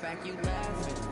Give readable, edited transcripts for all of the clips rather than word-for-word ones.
back, you laughing.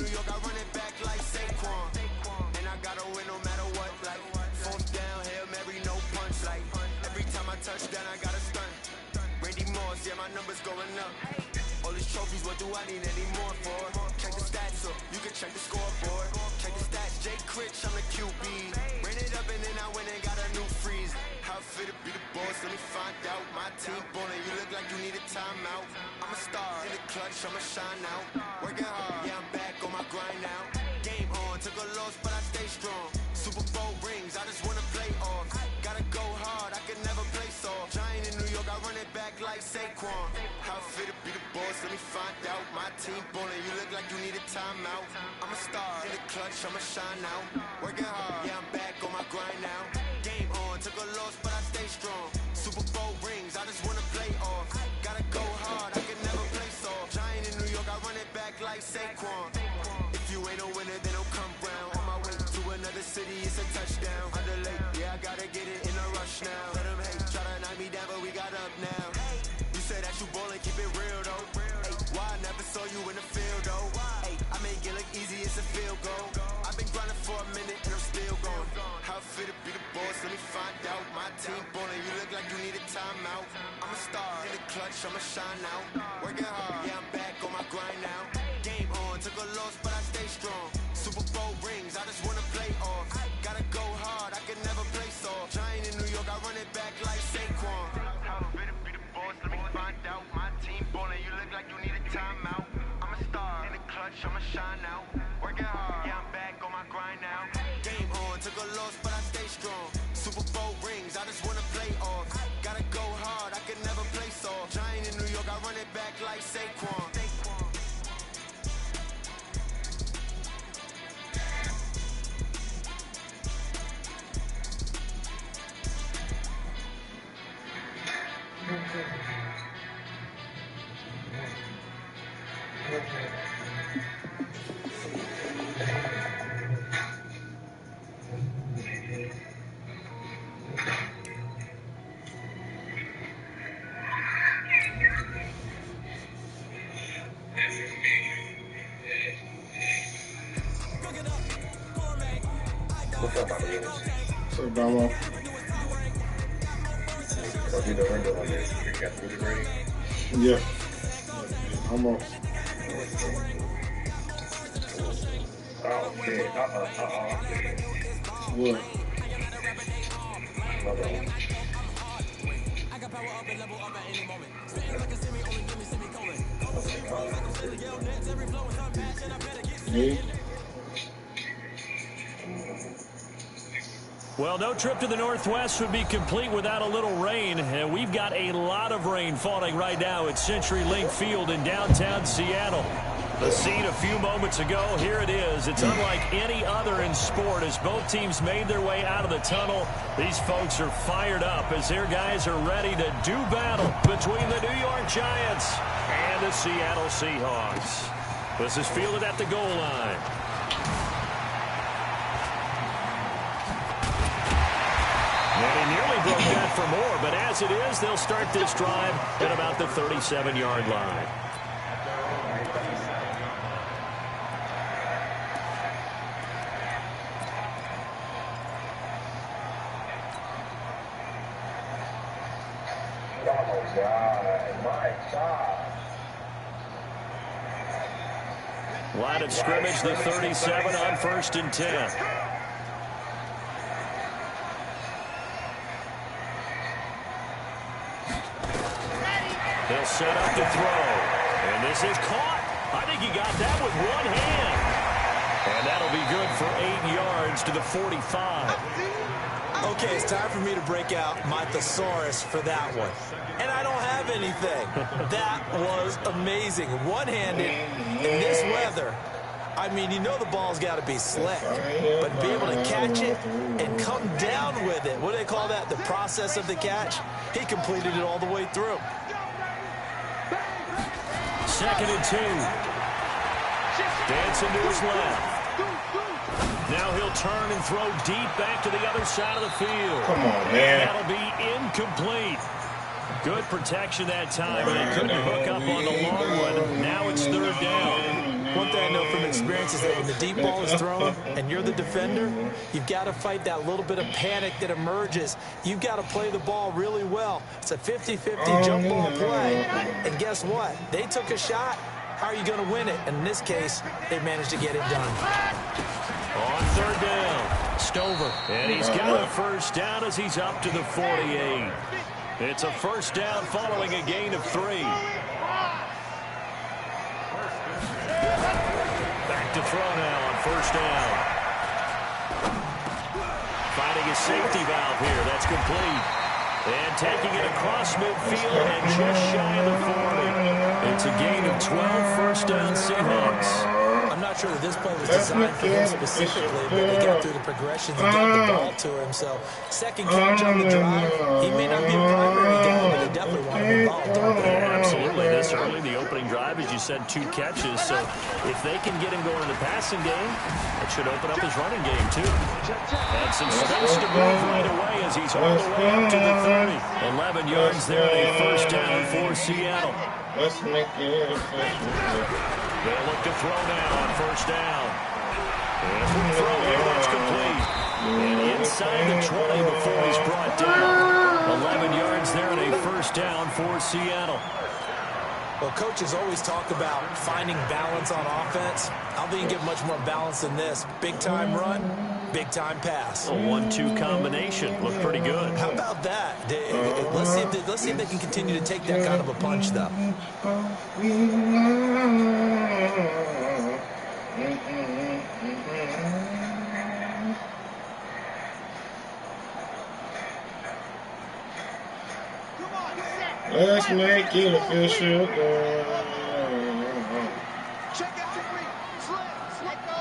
New York, I run it back like Saquon. And I gotta win no matter what. All these trophies, what do I need any more for? Check the stats up, you can check the scoreboard. Check the stats, Jay Critch, I'm the QB. Ran it up and then I went and got a new freeze. How fit to be the boss, let me find out. My team ballin', you look like you need a timeout. I'm a star, in the clutch, I'ma shine out. Working hard, yeah, I'm back on my grind now. Game on, took a loss, but I stay strong. Super Bowl rings, I just wanna play off. Gotta go hard, I can never play soft. Giant in New York, I run it back like Saquon. How fit to be the boss, let me find out. My team ballin', you look like you need a timeout. I'm a star, in the clutch, I'ma shine out. Working hard, yeah, I'm back on my grind now. Game on, took a loss, but I stay strong. Super Bowl rings, I just wanna play off. Gotta go hard, I can never play soft. Giant in New York, I run it back like Saquon. If you ain't a winner, then don't come round. On my way to another city, it's a touchdown. Underlay, yeah, I gotta get it in a rush now. Let them hate, try to knock me down, but we got up now. You say that you ballin', keep it real though. Hey, why I never saw you in the field though? Hey, I make it look easy, it's a field goal. I've been grinding for a minute and I'm still going. How fit to be the boss, let me find out. My team ballin', you look like you need a timeout. I'm a star, in the clutch, I'ma shine out. Working hard, yeah, I'm back on my grind now. Game on, took a loss, but I stay strong. Super Bowl rings, I just wanna play off. Gotta go hard, I can never play soft. Giant in New York, I run it back like Saquon. How fit to be the boss, let me find out. My team ballin', you look like you need a timeout. I'm a star, in the clutch, I'ma shine out. Working hard, yeah, I'm back on my grind now. Game on, took a loss, but I stay strong. Super Bowl rings, I just wanna play off. Gotta go hard, I can never play soft. Giant in New York, I run it back like Saquon. What's up, Mario? So, Damo. So, you the window on this. You got the ready? Yeah. Almost. Oh, shit. What? Hold on. Me? Well, no trip to the Northwest would be complete without a little rain, and we've got a lot of rain falling right now at CenturyLink Field in downtown Seattle. The scene a few moments ago, here it is. It's unlike any other in sport as both teams made their way out of the tunnel. These folks are fired up as their guys are ready to do battle between the New York Giants and the Seattle Seahawks. This is fielded at the goal line. And he nearly broke that for more, but as it is, they'll start this drive at about the 37-yard line. Line of scrimmage, the 37 on 1st and 10. He'll set up to throw. And this is caught. I think he got that with one hand. And that'll be good for 8 yards to the 45. Okay, it's time for me to break out my thesaurus for that one. And I don't have anything. That was amazing. One-handed in this weather. I mean, you know the ball's got to be slick. But be able to catch it and come down with it. What do they call that? The process of the catch? He completed it all the way through. 2nd and 2. Dancing to his left. Now he'll turn and throw deep back to the other side of the field. Come on, man. That'll be incomplete. Good protection that time, and he couldn't hook up on the long one. Now it's 3rd down. One thing I know from experience is that when the deep ball is thrown and you're the defender, you've got to fight that little bit of panic that emerges. You've got to play the ball really well. It's a 50-50 jump ball play. And guess what? They took a shot. How are you going to win it? And in this case, they managed to get it done. On third down, Stover. And he's got a first down as he's up to the 48. It's a first down following a gain of 3. Back to throw now on first down. Finding a safety valve here. That's complete. And taking it across midfield and just shy of the 40. It's a gain of 12, first down Seahawks. I'm not sure that this play was designed for him specifically, but they got through the progressions and got the ball to him. So second catch on the drive, he may not be a primary guy, but they definitely want him involved, don't they? Absolutely. This early, the opening drive, as you said, 2 catches. So if they can get him going in the passing game, it should open up his running game, too. And some space to move right away as he's all the way up to the 30. 11 yards there and a first down for Seattle. Let's make it official. They'll look to throw now on first down. And the throw here, that's complete. And inside the 20 before he's brought down. 11 yards there and a first down for Seattle. Well, coaches always talk about finding balance on offense. I don't think you get much more balance than this. Big-time run, big-time pass. A 1-2 combination. Looked pretty good. How about that? Let's see if they can continue to take that kind of a punch, though. Let's make it official. Check it, slip go.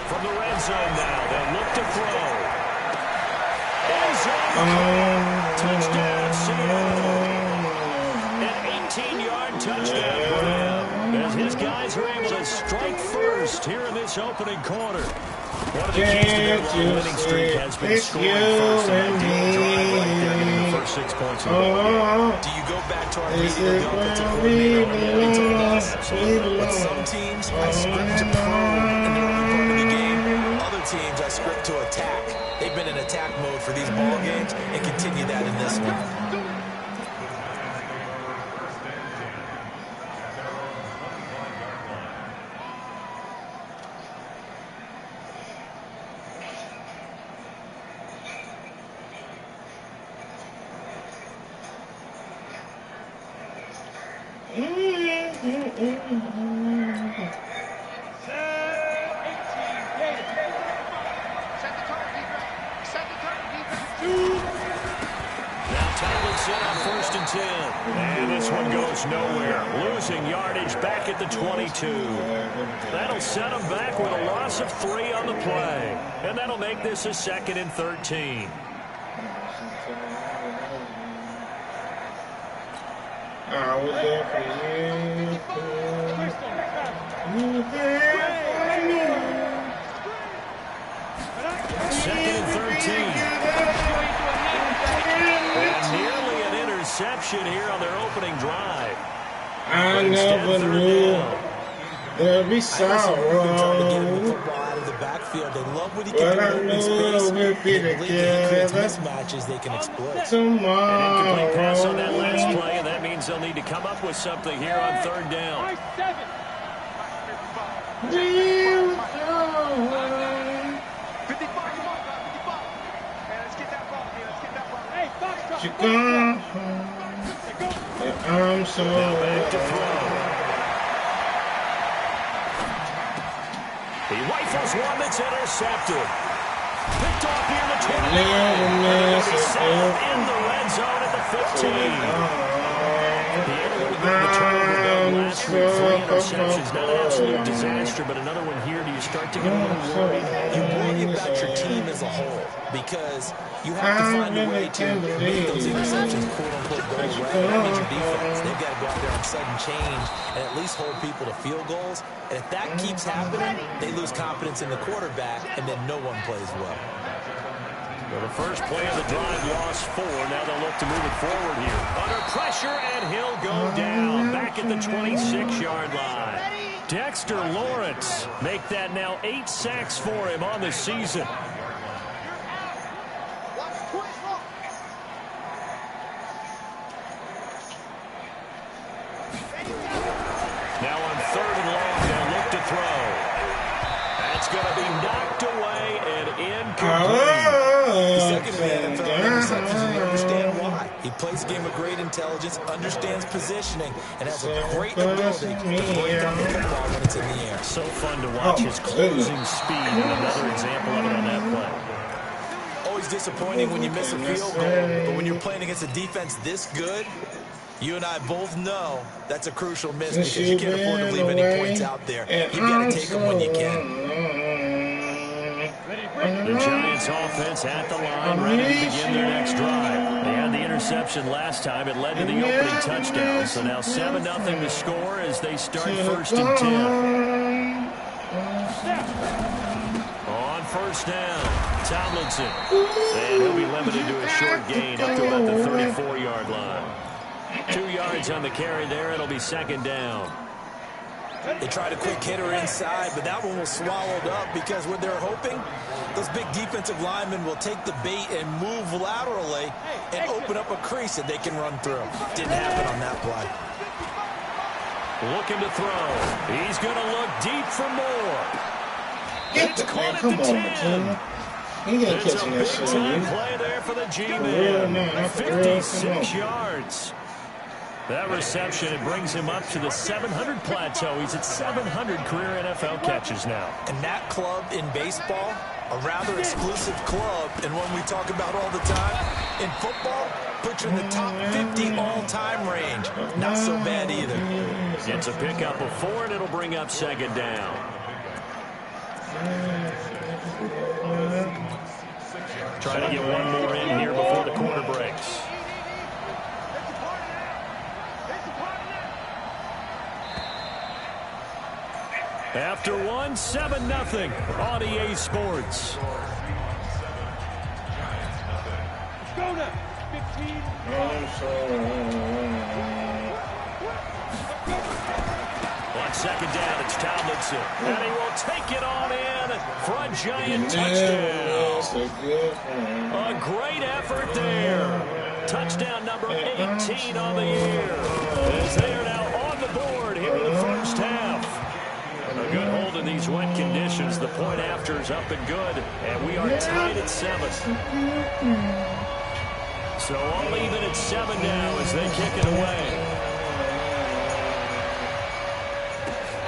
From the red zone now, they'll look to throw. End zone. Touchdown, Seattle. An 18-yard touchdown for them, as his guys are able to strike first here in this opening quarter. One of the keys to their long winning streak has been scoring first, and that deep drive right there, getting the first 6 points in the ball. Do you go back to our meeting with the offensive coordinator and he told us? With some teams, I script to prone in the early part of the game. Other teams, I script to attack. They've been in attack mode for these ball games and continue that in this one. Losing yardage back at the 22. That'll set them back with a loss of 3 on the play. And that'll make this a 2nd and 13. I was there for you. You there for me. 2nd and 13. And nearly an interception here on their opening drive. I never knew there'd be sorrow. They love what he can do in space, and he creates mismatches they can exploit. Tomorrow. An incomplete pass on that last play, and that means they'll need to come up with something here on 3rd down. I'm so back to throw. He rifles one that's intercepted. Picked off near the 20. In the red zone at the 15. Last week, 3 interceptions, not an absolute disaster, but another one here. Do you start to get a little worried? You worry about your team as a whole because you have to find a way to make those interceptions quote-unquote go away. That means your defense. They've got to go out there on sudden change and at least hold people to field goals. And if that keeps happening, they lose confidence in the quarterback, and then no one plays well. Well, the first play of the drive lost 4. Now they'll look to move it forward here. Under pressure, and he'll go down back at the 26-yard line. Dexter Lawrence make that now 8 sacks for him on the season. Now on 3rd and long, they'll look to throw. That's going to be knocked away and incomplete. The second man NFL interceptions, and you understand why. He plays a game of great intelligence, understands positioning, and has a great ability to break down the football when it's in the air. So fun to watch his closing speed, and another example of it on that play. Always disappointing when you miss a field goal, but when you're playing against a defense this good, you and I both know that's a crucial miss because you can't afford to leave any points out there. You've got to take them when you can. The Giants offense at the line, ready to begin their next drive. They had the interception last time. It led to the opening touchdown. So now 7-0 to score as they start 1st and 10. On 1st down, Tomlinson. And he'll be limited to a short gain up to about the 34-yard line. 2 yards on the carry there. It'll be 2nd down. They tried a quick hitter inside, but that one was swallowed up because what they're hoping, those big defensive linemen will take the bait and move laterally and open up a crease that they can run through. Didn't happen on that play. Looking to throw. He's going to look deep for more. Get the man, come on, he ain't It's a catching that shit. big-time play there for the G-Man. 56 yards. That reception, it brings him up to the 700 plateau. He's at 700 career NFL catches now. And that club in baseball, a rather exclusive club, and one we talk about all the time. In football, puts you in the top 50 all-time range. Not so bad either. Gets a pickup of 4, and it'll bring up 2nd down. Trying to get one more in here before the quarter breaks. After 1, 7-0 on EA Sports. Go to 15. On 2nd down, it's Tomlinson. And he will take it on in for a Giant touchdown. A great effort there. Touchdown number 18 on the year. As they are now on the board here in the first half. A good hold in these wet conditions. The point after is up and good. And we are tied at 7. So all even at 7 now as they kick it away.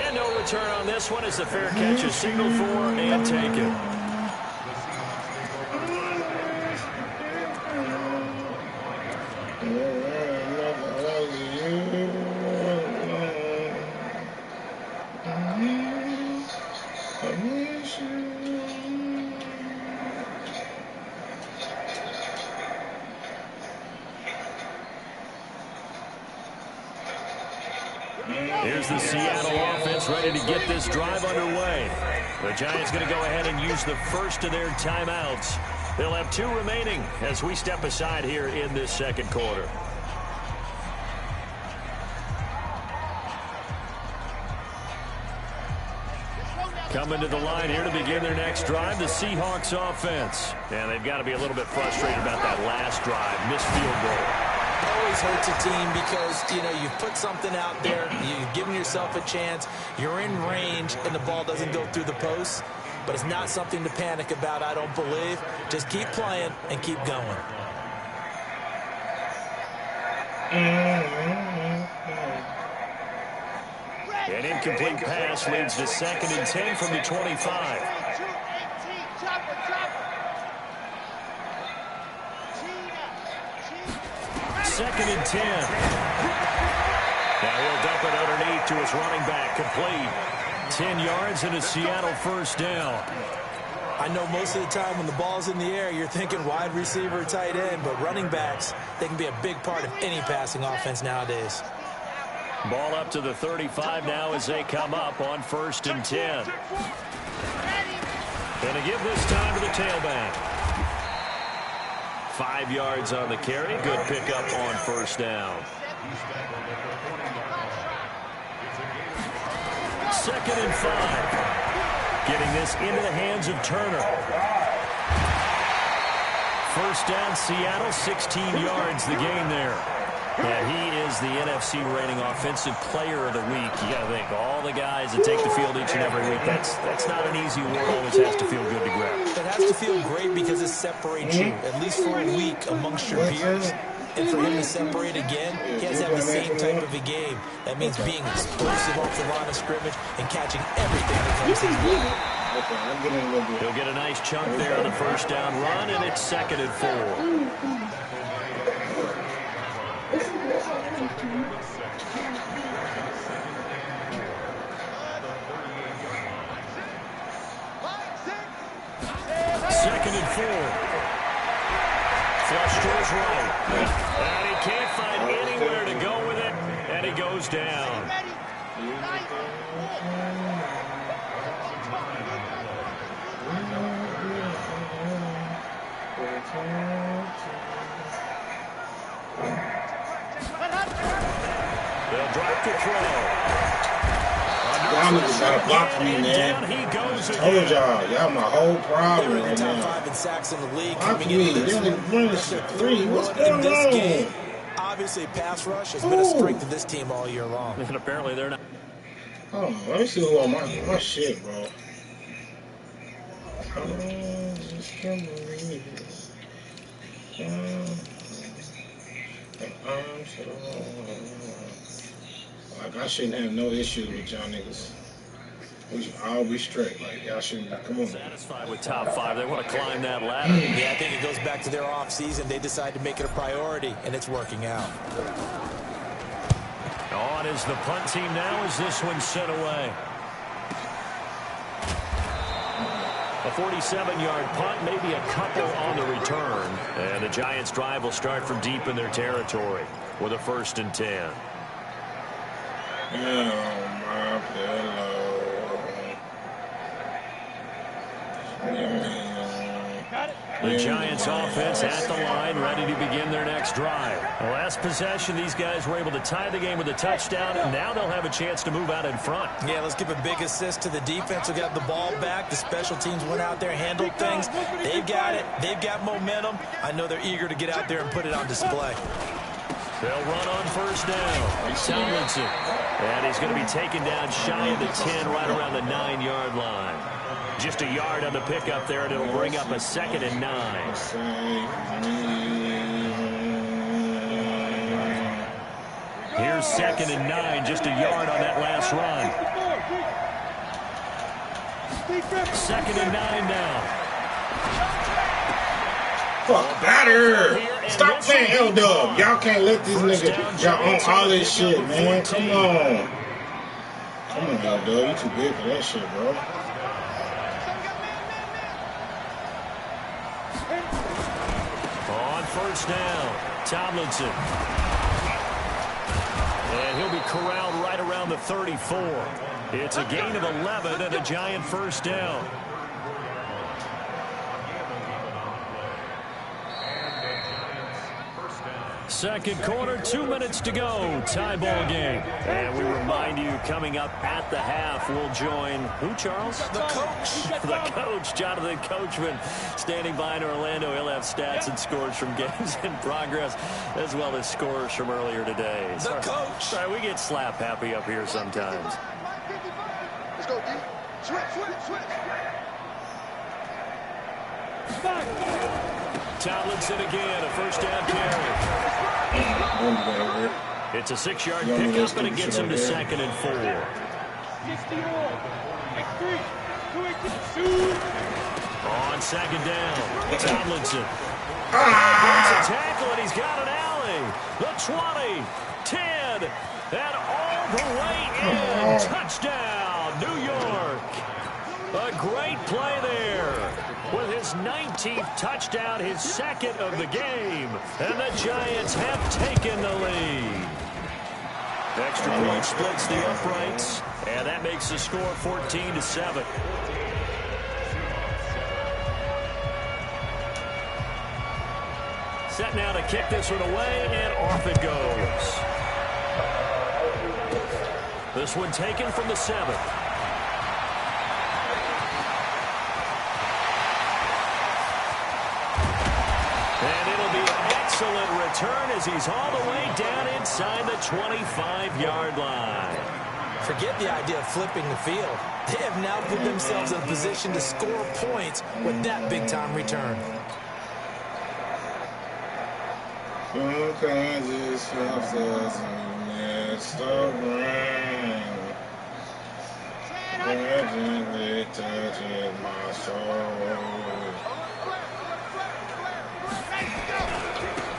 And no return on this one as the fair catch is signaled for and taken. Here's the Seattle offense ready to get this drive underway. The Giants going to go ahead and use the first of their timeouts. They'll have 2 remaining as we step aside here in this 2nd quarter. Coming to the line here to begin their next drive, the Seahawks offense. And they've got to be a little bit frustrated about that last drive, missed field goal. Always hurts a team because, you know, you've put something out there, you've given yourself a chance, you're in range, and the ball doesn't go through the post. But it's not something to panic about, I don't believe. Just keep playing and keep going. An incomplete pass leads to 2nd and 10 from the 25. 2nd and 10. Now he'll dump it underneath to his running back, complete. 10 yards and a Seattle 1st down. I know most of the time when the ball's in the air, you're thinking wide receiver, tight end, but running backs, they can be a big part of any passing offense nowadays. Ball up to the 35 now as they come up on 1st and 10. Going to give this time to the tailback. 5 yards on the carry. Good pickup on first down. 2nd and 5. Getting this into the hands of Turner. First down, Seattle, 16 yards the gain there. Yeah, he is the NFC rating offensive player of the week. You got to think, all the guys that take the field each and every week, that's not an easy award. Always has to feel good to grab. It has to feel great because it separates you, at least for a week, amongst your peers. And for him to separate again, he has to have the same type of a game. That means being explosive off the line of scrimmage and catching everything that comes his way. He'll get a nice chunk there on the first down run, and it's 2nd and 4. Second and 4. Flush to his right. And he can't find anywhere to go with it, and he goes down. They'll drop to throw. Y'all niggas gotta block for me, man. Down he goes again. Told y'all my whole problem They're in right the top now. 5 in sacks in the league. Block Coming me. into this They're running 3. What's in going this on? game, obviously pass rush has been a strength of this team all year long. And apparently they're not. Oh, let me see who on my shit, bro. Just can't believe it. Like, I shouldn't have no issues with y'all niggas. We should all be straight. Like, y'all shouldn't. Come on. Satisfied with top 5. They want to climb that ladder. Yeah, I think it goes back to their offseason. They decided to make it a priority, and it's working out. On is the punt team now as this one's sent away. A 47-yard punt, maybe a couple on the return. And the Giants' drive will start from deep in their territory with a 1st and 10. Oh, my pillow. The Giants offense at the line, ready to begin their next drive. The last possession, these guys were able to tie the game with a touchdown, and now they'll have a chance to move out in front. Yeah, let's give a big assist to the defense who got the ball back. The special teams went out there, handled things. They've got it. They've got momentum. I know they're eager to get out there and put it on display. They'll run on first down. Tomlinson. And he's going to be taken down shy of the 10, right around the 9-yard line. Just a yard on the pickup there, and it'll bring up a 2nd and 9. Here's 2nd and 9, just a yard on that last run. 2nd and 9 now. Fuck batter. Stop playing L-Dub. Y'all can't let these niggas. Y'all on all this shit, man. Come on. Come on, L-Dub. You too big for that shit, bro. On first down, Tomlinson. And he'll be corralled right around the 34. It's a gain of 11 and a Giant first down. Second quarter, 2 minutes to go. Tie ball game. And we remind you, coming up at the half, we'll join who, Charles? The coach. The coach, Jonathan Coachman, standing by in Orlando. He'll have stats and scores from games in progress, as well as scores from earlier today. The coach. Sorry, we get slap happy up here sometimes. Let's go, D. Switch. Tomlinson again, a first down carry. It's a 6-yard pickup, and it gets him to 2nd and 4. On 2nd down, Tomlinson. Breaks a tackle, and he's got an alley. The 20, 10, and all the way in. Touchdown, New York. A great play there. With his 19th touchdown, his 2nd of the game. And the Giants have taken the lead. Extra point splits the uprights. And that makes the score 14-7. Set now to kick this one away, and off it goes. This one taken from the 7. And it'll be an excellent return as he's all the way down inside the 25-yard line. Forget the idea of flipping the field. They have now put themselves in a position to score points with that big-time return. Sometimes it stops us and it stops rain. Gradually touches my soul.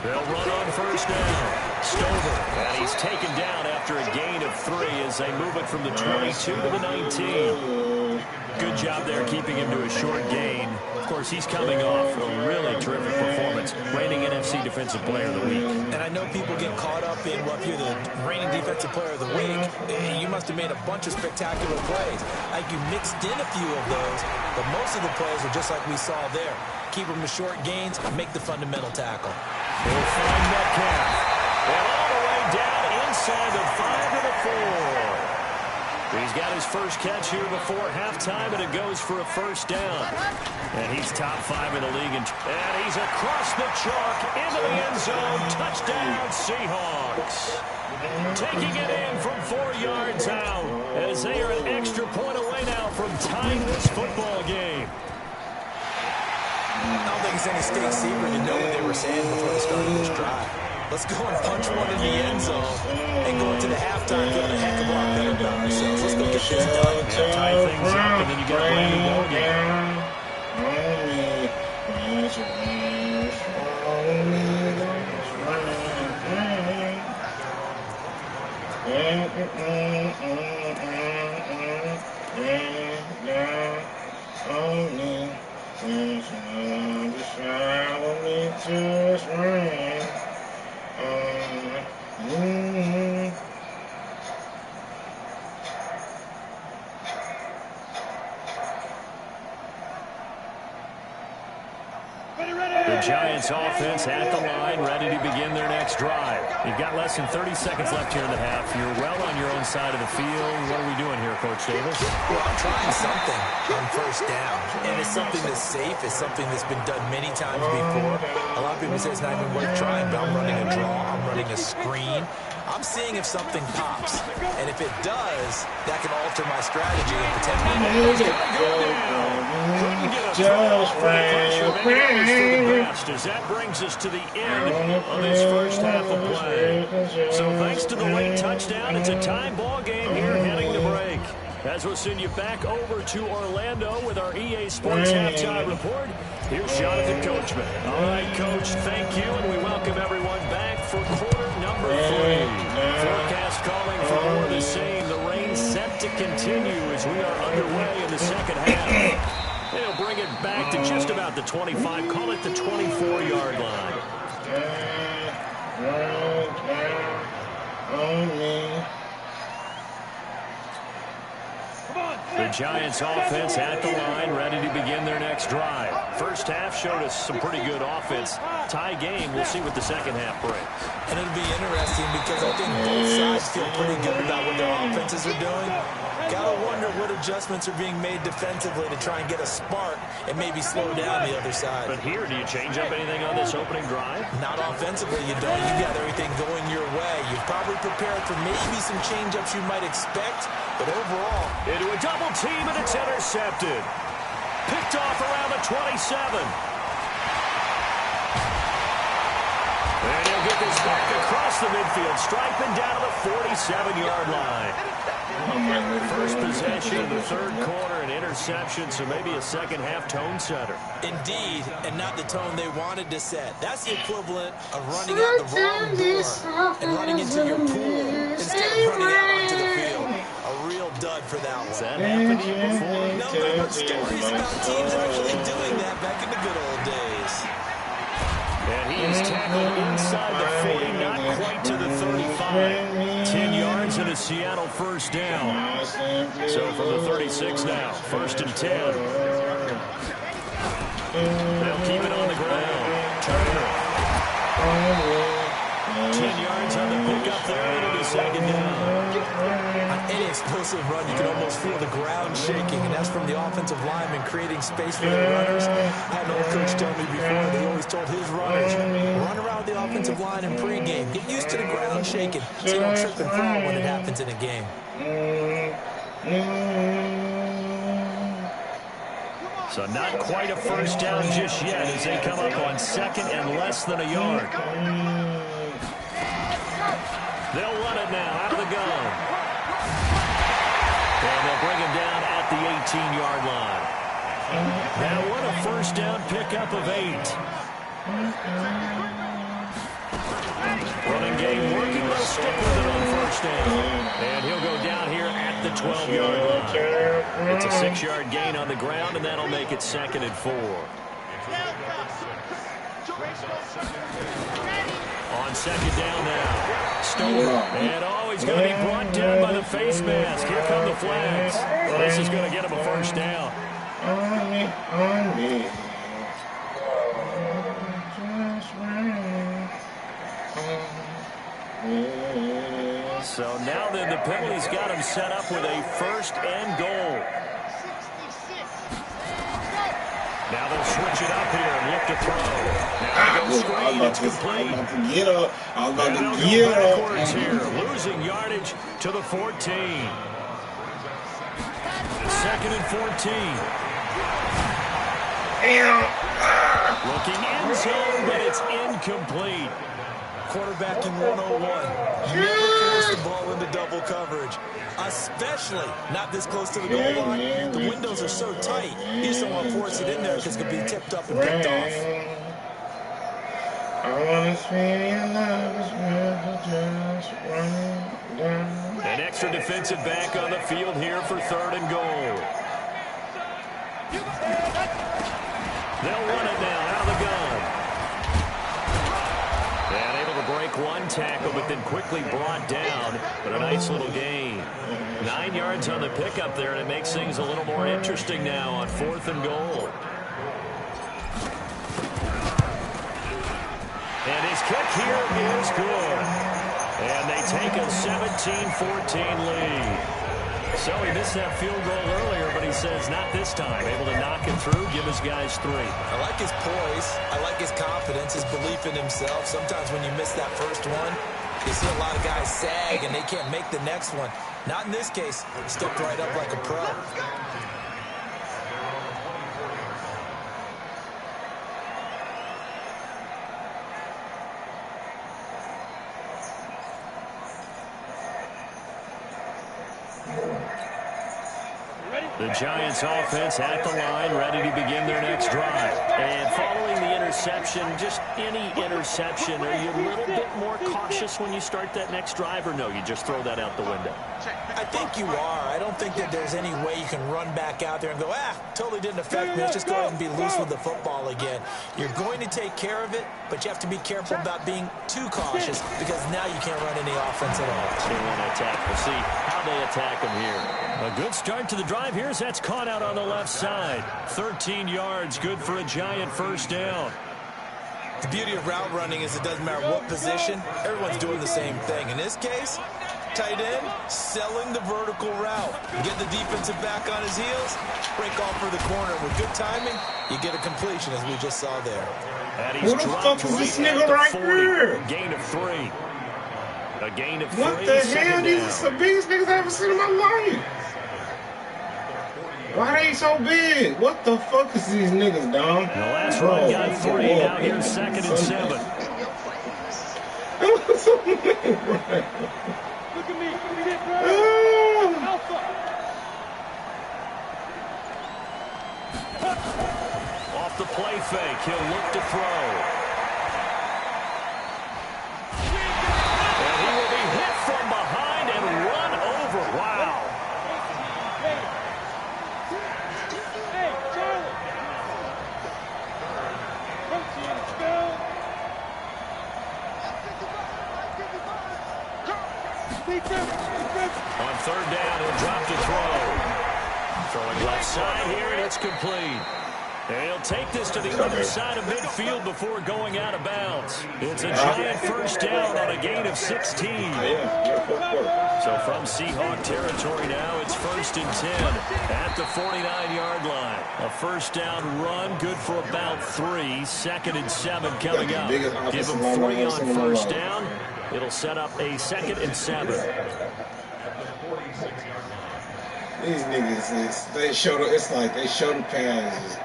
They'll run on first down. Stover, and he's taken down after a gain of 3 as they move it from the 22 to the 19. Good job there keeping him to a short gain. Of course, he's coming off a really terrific performance, reigning NFC Defensive Player of the Week. And I know people get caught up in, well, if you're the reigning Defensive Player of the Week, you must have made a bunch of spectacular plays. Like you mixed in a few of those, but most of the plays are just like we saw there. Keep them to short gains, make the fundamental tackle. They'll find Metcalf. And all the way down inside the 5 to the 4. He's got his first catch here before halftime, and it goes for a first down. And he's top 5 in the league. And he's across the chalk into the end zone. Touchdown, Seahawks. Taking it in from 4 yards out as they are an extra point away now from tying this football game. I don't think it's any state secret to know what they were saying before they started this drive. Let's go and punch one in the end zone and go into the halftime feeling a heck of a lot better about ourselves. Let's go get this done. Tie things up, and then you get a brand new ball game. The Giants offense at the line, ready to begin their next drive. You've got less than 30 seconds left here in the half. You're well on your own side of the field. What are we doing here, Coach Davis? Well, I'm trying something on first down, and it's something that's safe. It's something that's been done many times before. A lot of people say it's not even worth trying, but I'm running a draw. I'm running a screen. I'm seeing if something pops, and if it does, that can alter my strategy and potentially. As that brings us to the end of this first half of play. So thanks to the late touchdown, it's a tie ball game here heading to break. As we'll send you back over to Orlando with our EA Sports Halftime Report, here's Jonathan Coachman. All right, Coach, thank you, and we welcome everyone back for quarter number 3. Forecast calling for more of the same. The rain set to continue as we are underway in the second half. They'll bring it back to just about the 25, call it the 24-yard line. The Giants offense at the line, ready to begin their next drive. First half showed us some pretty good offense. Tie game, we'll see what the second half brings. And it'll be interesting because I think both sides feel pretty good about what their offenses are doing. Gotta wonder what adjustments are being made defensively to try and get a spark and maybe slow down the other side. But here, do you change up anything on this opening drive? Not offensively, you don't. You got everything going your way. You've probably prepared for maybe some change-ups you might expect, but overall... Into a double team, and it's intercepted. Picked off around the 27. And he'll get this back across the midfield, striping down to the 47-yard line. First possession of the third quarter, an interception, so maybe a second-half tone setter. Indeed, and not the tone they wanted to set. That's the equivalent of running out the wrong door and running into your pool instead of running out onto the field. A real dud for that one. Has that happened to you before? No, but stories about teams actually doing that back in the good old days. And he's tackled inside the 40, not quite to the 35. 10 yards and a Seattle first down. So from the 36 now, first and 10. They'll keep it on the ground. Turner. 10 yards on the pickup there. It'll be second down. On any explosive run, you can almost feel the ground shaking, and that's from the offensive lineman creating space for the runners. I had an old coach tell me before that he always told his runners, run around the offensive line in pregame. Get used to the ground shaking so you don't trip and fall when it happens in a game. So not quite a first down just yet as they come up on second and less than a yard. They'll run it now out of the gun. And they'll bring him down at the 18-yard line. Now what a first down pickup of 8. Running game working. They'll stick with it on first down. And he'll go down here at the 12-yard line. It's a 6-yard gain on the ground, and that'll make it second and 4. On second down now. Stover. And he's going to be brought down by the face mask. Here come the flags. This is going to get him a first down. So now then the penalty's got him set up with a first and goal. Now they'll switch it up here and look to throw. Now they go screen. It's complete. I'm about to get up. Backwards here, losing yardage to the 14. Second and 14. Looking end zone, but it's incomplete. Quarterbacking 101. Never force the ball into double coverage, especially not this close to the goal line. The windows are so tight, you just don't want to force it in there because it could be tipped up and picked off. An extra defensive back on the field here for third and goal. They'll run it now out of the gun. And able to break one tackle, but then quickly brought down. But a nice little gain. 9 yards on the pickup there, and it makes things a little more interesting now on fourth and goal. And his kick here is good. And they take a 17-14 lead. So he missed that field goal earlier, but he says not this time. Able to knock it through, give his guys 3. I like his poise. I like his confidence, his belief in himself. Sometimes when you miss that first one, you see a lot of guys sag and they can't make the next one. Not in this case. He stepped right up like a pro. The Giants offense at the line, ready to begin their next drive. And following the interception, just any interception, are you a little bit more cautious when you start that next drive, or no, you just throw that out the window? I think you are. I don't think that there's any way you can run back out there and go, totally didn't affect me. Let's just go ahead and be loose with the football again. You're going to take care of it, but you have to be careful about being too cautious because now you can't run any offense at all. They want to attack. We'll see how they attack them here. A good start to the drive here. That's caught out on the left side. 13 yards, good for a Giant first down. The beauty of route running is it doesn't matter what position. Everyone's doing the same thing. In this case, tight end, selling the vertical route. Get the defensive back on his heels, break off for the corner. With good timing, you get a completion, as we just saw there. And he's Who the fuck is this nigga right here? Gain of 3. A gain of 3. What the hell? These are the biggest niggas I ever seen in my life. Why they so big? What the fuck is these niggas, dog? The last run got 3. Now here's second and 7. Look at me. Alpha. Off the play fake, he'll look to throw. And he will be hit from behind and run over. Wow. Hey, Charlie. On third down, he'll drop to throw. Throwing left side here, and it's complete. He'll take this to the other side of midfield before going out of bounds. It's a giant first down on a gain of 16. So from Seahawk territory now, it's 1st and 10 at the 49-yard line. A first down run, good for about 3. 2nd and 7 coming up. Give them 3 on first down. It'll set up a 2nd and 7. These niggas, it's like they show the passes.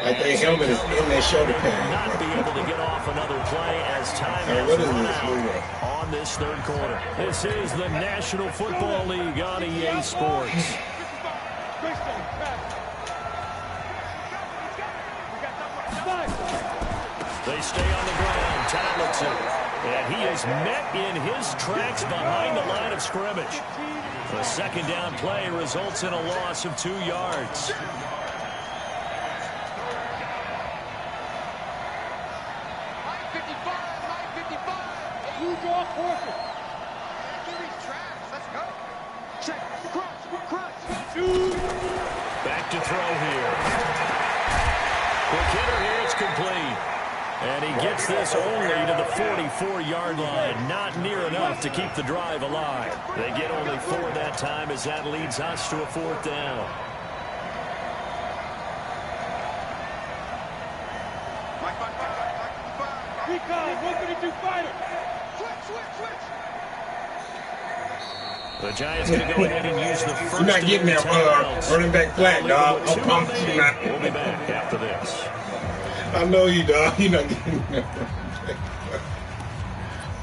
Like their helmet is in their shoulder pad. Not be able to get off another play as time has run out on this 3rd quarter. This is the National Football League on EA Sports. They stay on the ground. Tomlinson. And he is met in his tracks behind the line of scrimmage. The 2nd down play results in a loss of 2 yards. Back to throw here. Quick hitter here, it's complete. And he gets this only to the 44-yard line. Not near enough to keep the drive alive. They get only 4 that time as that leads us to a 4th down. Recon, 132 fighter. Switch. The Giants going to go ahead and use the first. You're not getting there, running back flat, dog. I'm pumped. We'll be back after this. I know you, dog. You're not getting there.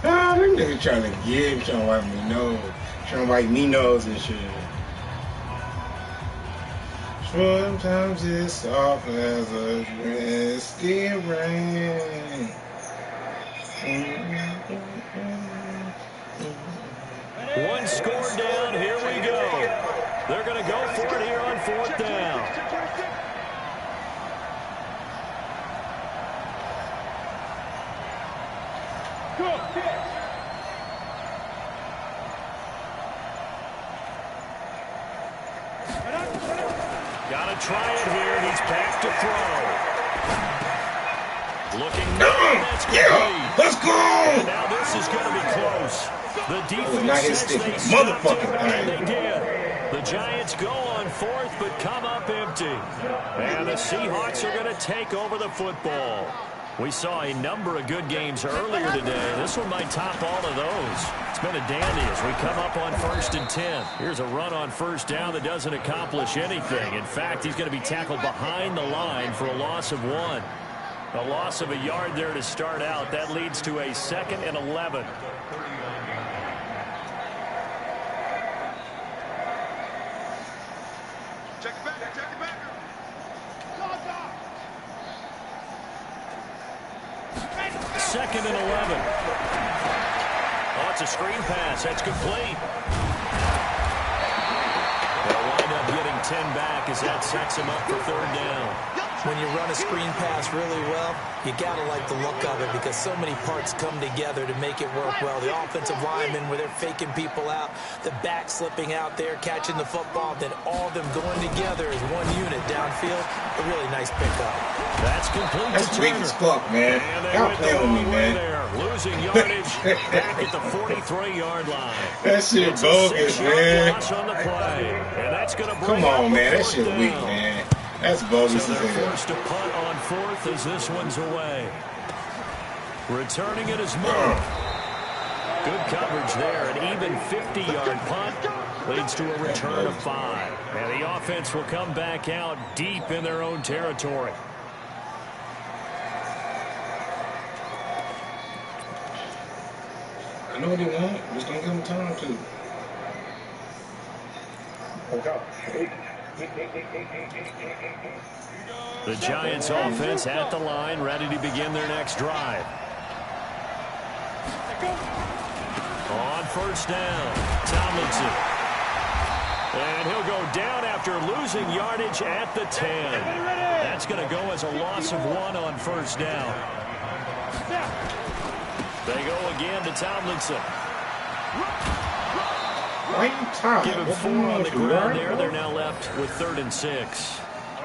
Ah, them niggas trying to wipe me nose. Trying to wipe me nose and shit. Sometimes it's soft as a misty rain. One score down, here we go. They're going to go for it here on 4th down. Got to try it here, and he's back to throw. Looking that's yeah, let's go! And now this is going to be close. The defense says they stopped it, and they did. The Giants go on 4th, but come up empty. And the Seahawks are going to take over the football. We saw a number of good games earlier today. This one might top all of those. It's been a dandy as we come up on 1st and 10. Here's a run on first down that doesn't accomplish anything. In fact, he's going to be tackled behind the line for a loss of 1. A loss of a yard there to start out. That leads to a 2nd and 11. Check it back. 2nd and 11. Oh, it's a screen pass. That's complete. They'll wind up getting 10 back as that sets him up for 3rd down. When you run a screen pass really well, you got to like the look of it because so many parts come together to make it work well. The offensive linemen where they're faking people out, the back slipping out there, catching the football, then all of them going together as one unit downfield. A really nice pickup. That's complete. That's weak as fuck, man. Y'all playing with me, man. Losing yardage back at the 43-yard line. That shit bogus, man. On the play, and that's gonna come on, man. That shit weak, man. That's bogus so as they're hell. forced to punt on 4th as this one's away. Returning it is Moore. Good coverage there. An even 50-yard punt leads to a return of 5. And the offense will come back out deep in their own territory. I know what they want. Just don't give them time to. The Giants offense at the line, ready to begin their next drive. On first down, Tomlinson. And he'll go down after losing yardage at the 10. That's going to go as a loss of 1 on first down. They go again to Tomlinson. Why are you tired? Give him 4 on the ground there. They're now left with 3rd and 6.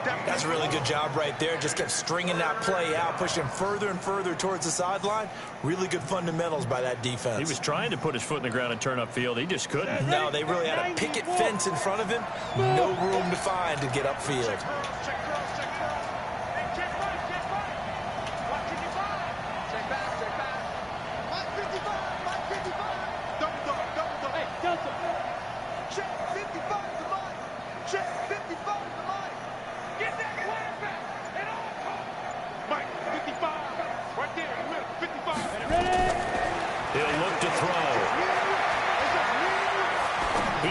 That's a really good job right there. Just kept stringing that play out, pushing further and further towards the sideline. Really good fundamentals by that defense. He was trying to put his foot in the ground and turn upfield. He just couldn't. No, they really had a picket fence in front of him. No room to find to get upfield.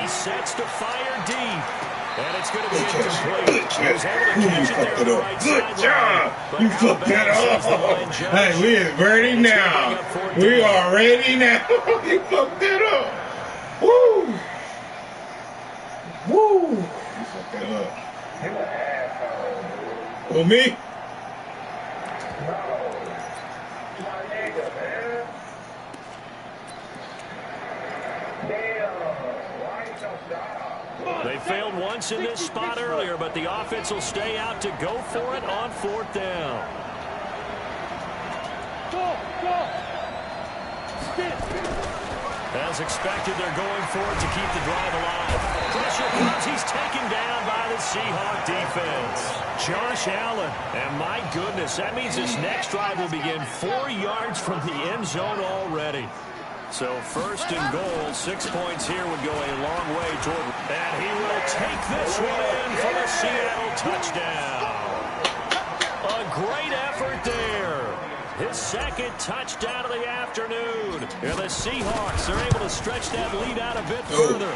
Sets to fire deep, and it's going to be incomplete. He was able to catch it there on the right Good sideline. job. You fucked that up. Hey, we is ready now. We are ready now. You fucked that up. Woo. Woo. You fucked that up. Who, me? They failed once in this spot earlier, but the offense will stay out to go for it on 4th down. As expected, they're going for it to keep the drive alive. Pressure comes. He's taken down by the Seahawk defense. Josh Allen. And my goodness, that means this next drive will begin 4 yards from the end zone already. So 1st and goal, 6 points here would go a long way toward. And he will take this one in for the Seattle touchdown. A great effort there. His 2nd touchdown of the afternoon. And the Seahawks are able to stretch that lead out a bit further.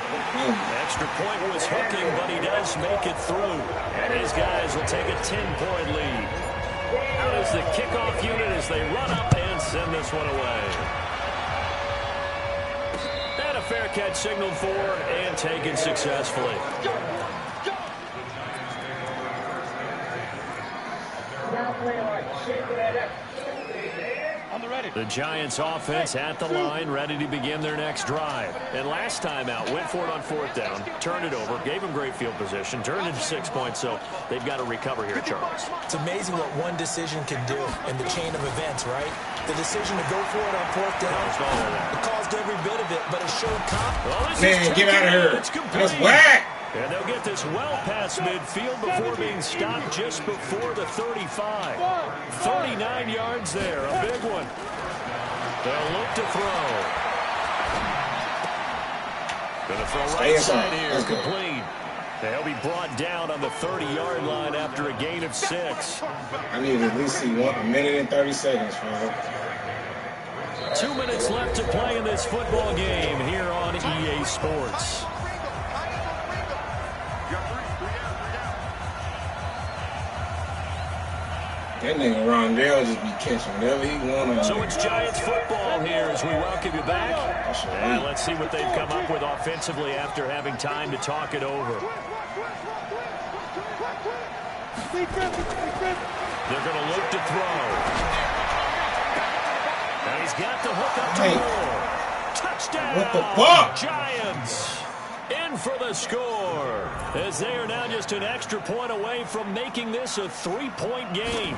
Extra point was hooking, but he does make it through. And his guys will take a 10-point lead. Out is the kickoff unit as they run up and send this one away. Fair catch signaled for and taken successfully. The Giants offense at the line, ready to begin their next drive. And last time out, went for it on 4th down, turned it over, gave them great field position, turned into 6 points, so they've got to recover here, Charles. It's amazing what one decision can do in the chain of events, right? The decision to go for it on 4th down, it caused every bit of it, but it showed confidence. Man, get out of here. That's whack. And they'll get this well past midfield before being stopped just before the 35. 39 yards there, a big one. They'll look to throw. Going to throw right side here, complete. They'll be brought down on the 30-yard line after a gain of 6. I need to at least see 1 minute and 30 seconds, bro. 2 minutes left to play in this football game here on EA Sports. That nigga Rondell just be catching whatever he wants. So it's Giants football here as we welcome you back. And let's see what they've come up with offensively after having time to talk it over. They're going to look to throw. And he's got the hook up to goal. Touchdown! What the fuck? Giants in for the score, as they are now just an extra point away from making this a 3-point game.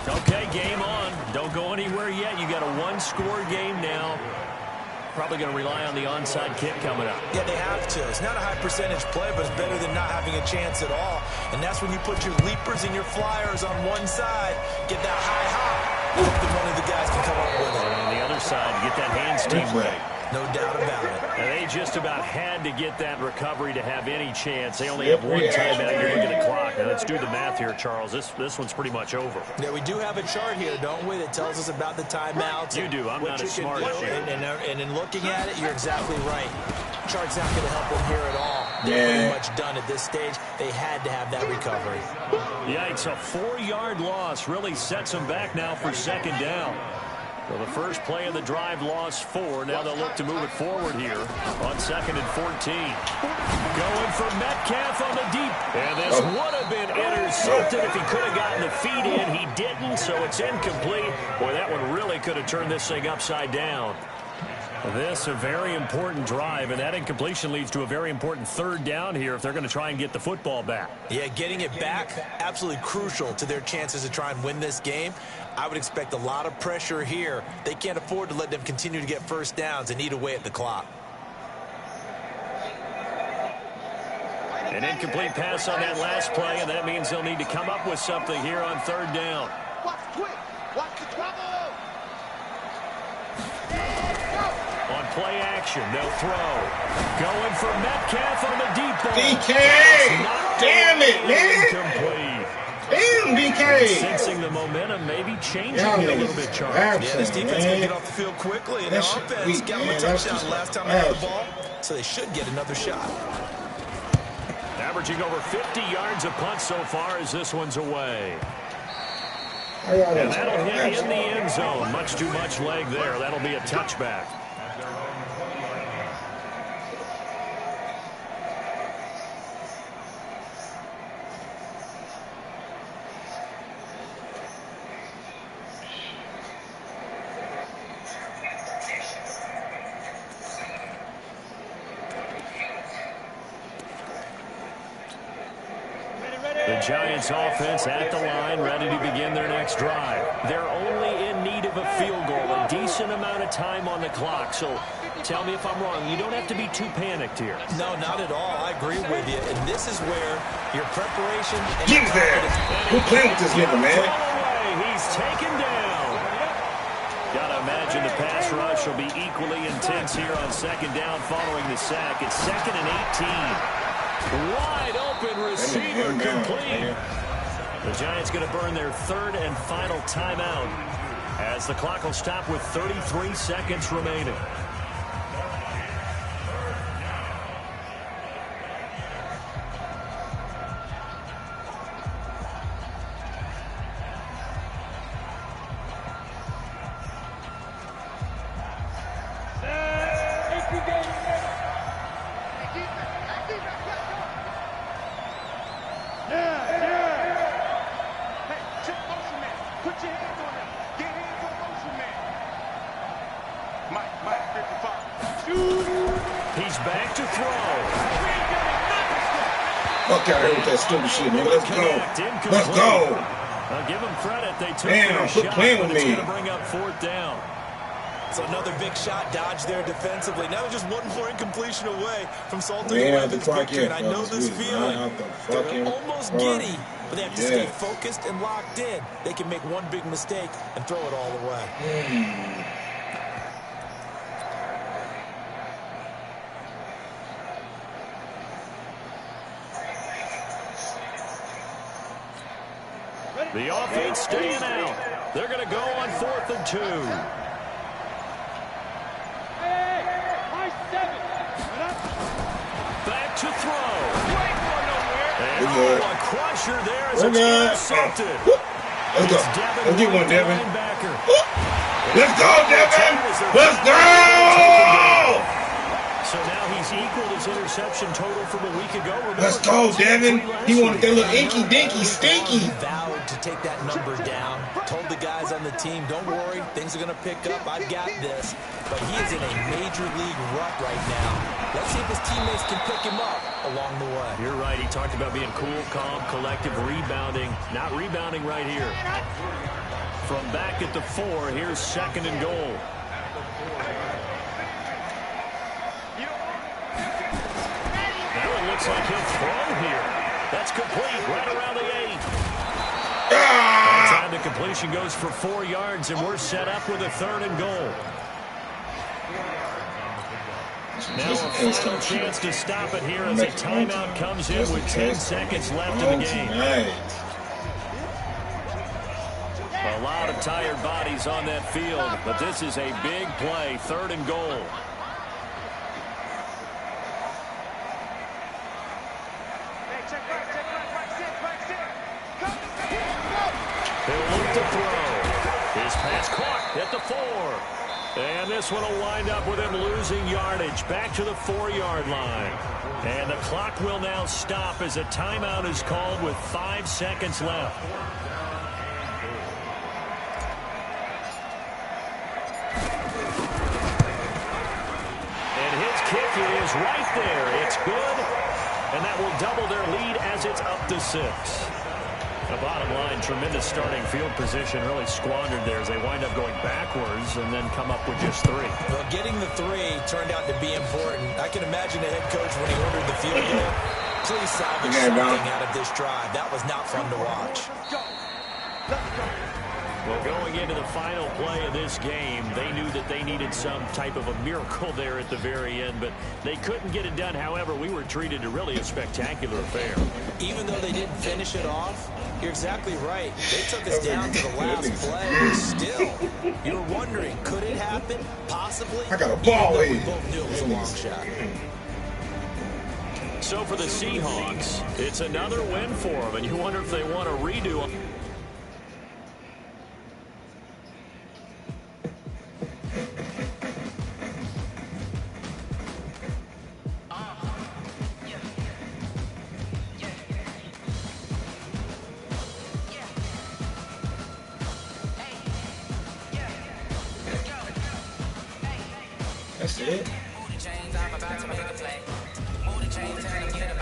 Okay, game on. Don't go anywhere yet. You got a 1-score game now. Probably going to rely on the onside kick coming up. Yeah, they have to. It's not a high percentage play, but it's better than not having a chance at all. And that's when you put your leapers and your flyers on one side, get that high hop, and hope that one of the guys can come up with it. And on the other side, get that hands team ready. No doubt about it. And they just about had to get that recovery to have any chance. They only have 1 timeout. You're looking at the clock. Now, let's do the math here, Charles. This one's pretty much over. Yeah, we do have a chart here, don't we, that tells us about the timeouts. You do. I'm not as smart as you. And in looking at it, you're exactly right. Chart's not going to help them here at all. They're pretty much done at this stage. They had to have that recovery. Yikes, a 4-yard loss really sets them back now for 2nd down. Well, the first play of the drive lost 4. Now they'll look to move it forward here on 2nd and 14. Going for Metcalf on the deep. And this would have been intercepted if he could have gotten the feet in. He didn't, so it's incomplete. Boy, that one really could have turned this thing upside down. This a very important drive, and that incompletion leads to a very important third down here if they're going to try and get the football back. Yeah, getting it back, absolutely crucial to their chances to try and win this game. I would expect a lot of pressure here. They can't afford to let them continue to get first downs and eat away at the clock. An incomplete pass on that last play, and that means they'll need to come up with something here on third down. Watch quick. Watch the trouble. On play action, they'll throw. Going for Metcalf on the deep ball. DK! Damn it, man! Incomplete. Damn, DK! Sensing the momentum, maybe changing it a little bit, Charles. Yeah, this defense can get off the field quickly, and their offense got them a touchdown last time they had the ball, so they should get another shot. Averaging over 50 yards a punt so far as this one's away. And And that'll hit in the end zone. Much too much leg there. That'll be a touchback. The Giants offense at the line, ready to begin their next drive. They're only in need of a field goal, a decent amount of time on the clock. So tell me if I'm wrong. You don't have to be too panicked here. No, not at all. I agree with you. And this is where your preparation and Get there! Who playing with this nigga, man? He's taken down. Gotta imagine the pass rush will be equally intense here on second down following the sack. It's 2nd and 18. Wide open receiver complete. The Giants going to burn their third and final timeout as the clock will stop with 33 seconds remaining. He's back to throw. Fuck out of here with that stupid shit, man. Let's go. Let's go. I'll give them credit. They took Damn, their quit shot, playing but with it's me. going to bring up fourth down. So another big shot dodge there defensively. Now they're just one more incompletion away from salting Man, away the this clock victory. yet, And I know fellas. this We feeling. not out the They're fucking almost park. giddy, but they have to stay Yeah. focused and locked in. They can make one big mistake and throw it all away. The offense staying out. They're going to go on 4th and 2. Back to throw. And good. a crusher there as We're it's good. intercepted. Let's go. It's Devin Let's get White, one, the Devin. linebacker. Let's go, Devin! Let's go! So now he's equaled his interception total from a week ago. Remember, Let's go, Devin. He wanted that little I inky know dinky he stinky. vowed to take that number down. Told the guys on the team, don't worry, things are going to pick up. I've got this. But he is in a major league rut right now. Let's see if his teammates can pick him up along the way. You're right. He talked about being cool, calm, collective, rebounding. Not rebounding right here. From back at the 4, here's 2nd and goal. Now it looks like he'll throw here. That's complete right around the 8. That time the completion goes for 4 yards, and we're set up with a 3rd and goal. Now a final chance to stop it here as a timeout comes in with 10 seconds left in the game. A lot of tired bodies on that field, but this is a big play, 3rd and goal. He'll look to throw. His pass caught at the 4. And this one will wind up with him losing yardage back to the 4-yard line. And the clock will now stop as a timeout is called with 5 seconds left. is right there. It's good, and that will double their lead as it's up to 6. The bottom line, tremendous starting field position, really squandered there as they wind up going backwards and then come up with just 3. Well, getting the 3 turned out to be important. I can imagine the head coach when he ordered the field goal. Please salvage something out of this drive. That was not fun to watch. Well, going into the final play of this game, they knew that they needed some type of a miracle there at the very end, but they couldn't get it done. However, we were treated to really a spectacular affair. Even though they didn't finish it off, you're exactly right. They took us down to the last play. Still, you're wondering, could it happen? Possibly. I got a ball here. We both knew it was a long shot. So for the Seahawks, it's another win for them, and you wonder if they want to redo them. That's it. Move the chains, I'm about to make a play. Move the chains, turn them, get 'em.